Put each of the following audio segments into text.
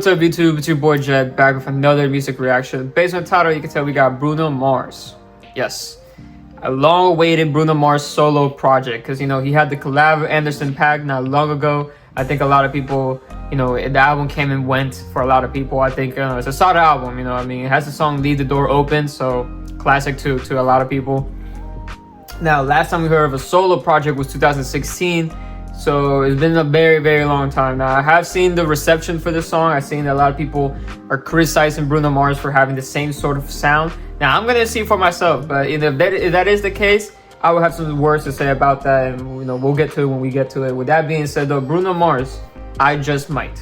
What's up YouTube, it's your boy Jet back with another music reaction. Based on the title, you can tell we got Bruno Mars. Yes, a long-awaited Bruno Mars solo project, because he had the collab with Anderson .Paak not long ago. I think a lot of people, the album came and went for a lot of people. I think it's a solid album, it has the song Leave the Door Open, so classic to a lot of people. Now, last time we heard of a solo project was 2016. So it's been a very, very long time. Now, I have seen the reception for this song. I've seen that a lot of people are criticizing Bruno Mars for having the same sort of sound. Now, I'm going to see for myself. But if that is the case, I will have some words to say about that. And, we'll get to it when we get to it. With that being said, though, Bruno Mars, I Just Might.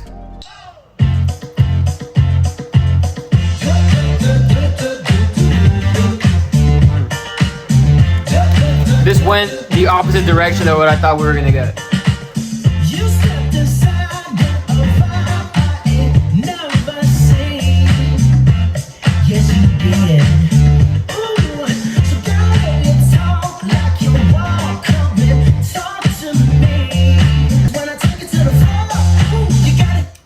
This went the opposite direction of what I thought we were going to get.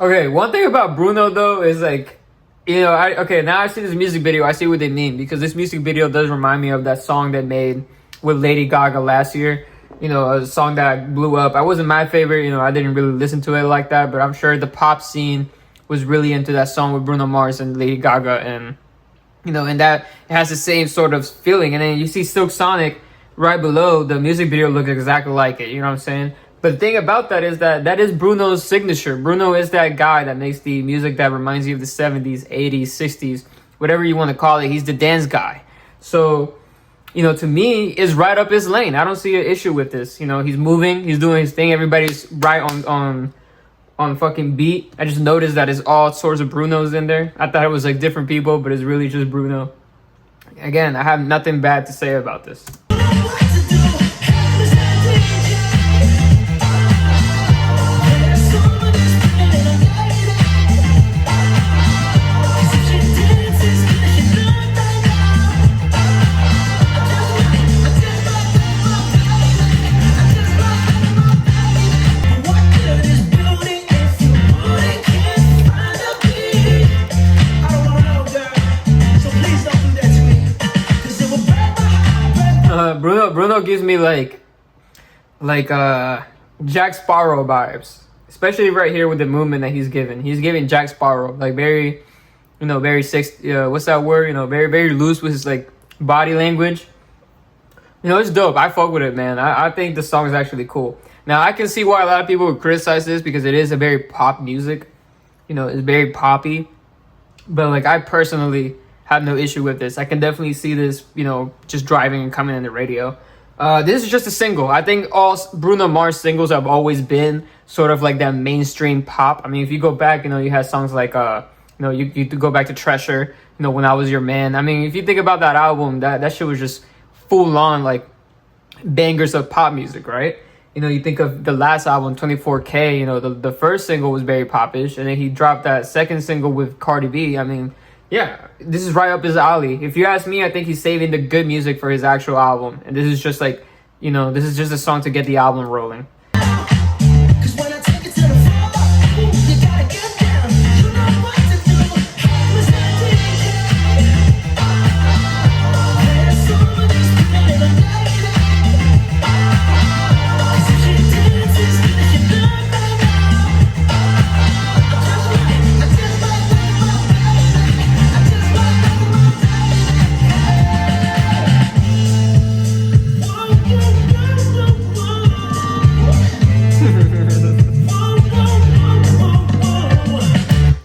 Okay, one thing about Bruno though is like, now I see this music video, I see what they mean, because this music video does remind me of that song they made with Lady Gaga last year. A song that blew up. I wasn't my favorite, I didn't really listen to it like that, but I'm sure the pop scene was really into that song with Bruno Mars and Lady Gaga, and and that it has the same sort of feeling. And then you see Silk Sonic right below, the music video looks exactly like it, you know what I'm saying? But the thing about that is Bruno's signature. Bruno is that guy that makes the music that reminds you of the 70s, 80s, 60s, whatever you want to call it. He's the dance guy. So, to me, it's right up his lane. I don't see an issue with this. He's moving, he's doing his thing. Everybody's right on fucking beat. I just noticed that it's all sorts of Brunos in there. I thought it was like different people, but it's really just Bruno. Again, I have nothing bad to say about this. Bruno gives me like Jack Sparrow vibes, especially right here with the movement that he's giving. He's giving Jack Sparrow, like very, very what's that word? Very, very loose with his like body language. It's dope. I fuck with it, man. I think the song is actually cool. Now I can see why a lot of people would criticize this, because it is a very pop music. It's very poppy. But like, I personally have no issue with this. I can definitely see this, just driving and coming in the radio. This is just a single. I think all Bruno Mars singles have always been sort of like that mainstream pop. I mean, if you go back, you had songs like, you go back to Treasure, When I Was Your Man. I mean, if you think about that album, that shit was just full on like bangers of pop music, right? You think of the last album, 24K, the first single was very popish, and then he dropped that second single with Cardi B. I mean, yeah, this is right up his alley. If you ask me, I think he's saving the good music for his actual album. And this is just like, this is just a song to get the album rolling.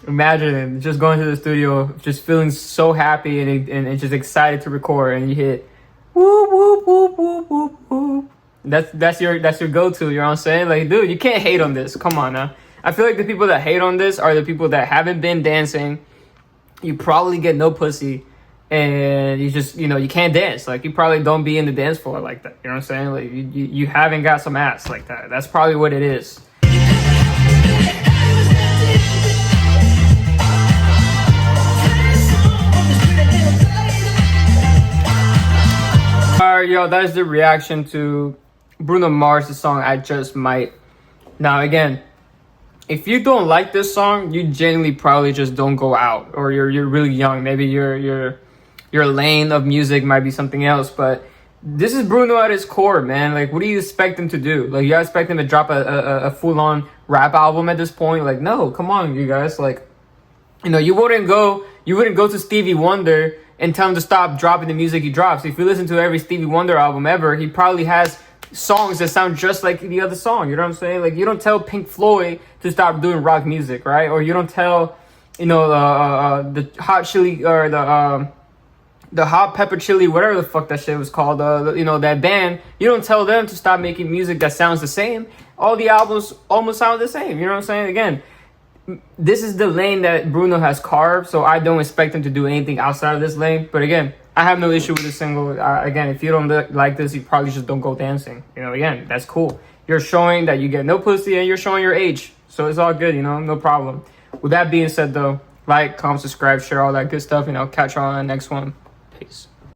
Imagine just going to the studio, just feeling so happy and just excited to record, and you hit whoop whoop whoop whoop whoop whoop. That's your go-to. You know what I'm saying? Like, dude, you can't hate on this. Come on now. I feel like the people that hate on this are the people that haven't been dancing. You probably get no pussy, and you just you can't dance. Like, you probably don't be in the dance floor like that. You know what I'm saying? Like, you haven't got some ass like that. That's probably what it is. Alright, yo, that is the reaction to Bruno Mars' song I Just Might. Now, again, if you don't like this song, you genuinely probably just don't go out, or you're really young. Maybe your lane of music might be something else. But this is Bruno at his core, man. Like, what do you expect him to do? Like, you expect him to drop a full on rap album at this point? Like, no, come on, you guys. Like, you know, you wouldn't go to Stevie Wonder and tell him to stop dropping the music he drops. If you listen to every Stevie Wonder album ever, he probably has songs that sound just like the other song. You know what I'm saying? Like, you don't tell Pink Floyd to stop doing rock music, right? Or you don't tell, you know, the Hot Chili, or the Hot Pepper Chili, whatever the fuck that shit was called, you know, that band. You don't tell them to stop making music that sounds the same. All the albums almost sound the same. You know what I'm saying? Again, this is the lane that Bruno has carved, so I don't expect him to do anything outside of this lane. But again, I have no issue with this single. Again, if you don't like this, you probably just don't go dancing. You know, again, that's cool. You're showing that you get no pussy, and you're showing your age. So it's all good, you know, no problem. With that being said, though, like, comment, subscribe, share, all that good stuff, and I'll catch you on the next one. Peace.